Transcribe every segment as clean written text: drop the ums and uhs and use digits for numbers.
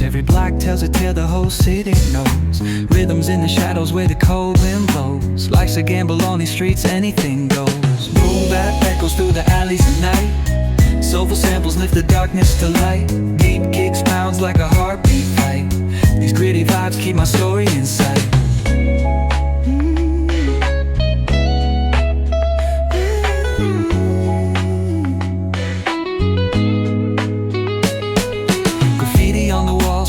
notes. Every block tells a tale the whole city knows. Rhythms in the shadows where the cold wind blows. Life's a gamble on these streets, anything goes. Boom bap echoes through the alleys at night. Soulful samples lift the darkness to light. Deep kicks pounds like a heartbeat fight. These gritty vibes keep my story in sight.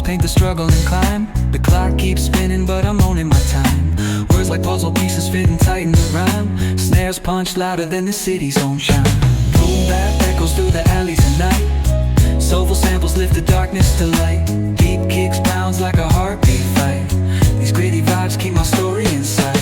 Paint the struggle and climb. The clock keeps spinning but I'm owning my time. Words like puzzle pieces fitting tight in the rhyme. Snares punch louder than the city's own chime. Boom bap echoes through the alleys at night. Soulful samples lift the darkness to light. Deep kicks pounds like a heartbeat fight. These gritty vibes keep my story in sight.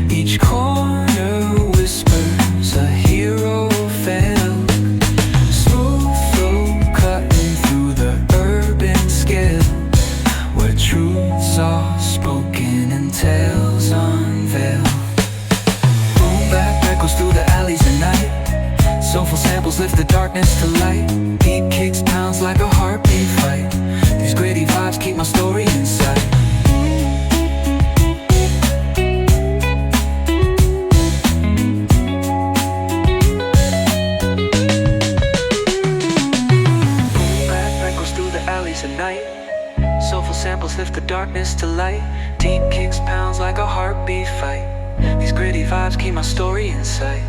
Each corner whispers a hero fell. Smooth flow cutting through the urban scale, where truths are spoken and tales unveiled. Boom bap echoes through the alleys at night. Soulful samples lift the darkness to light. Deep kicks pounds like a heartbeat fight. These gritty vibes keep my story in sight. At night, soulful samples lift the darkness to light. Deep kicks pounds like a heartbeat fight. These gritty vibes keep my story in sight.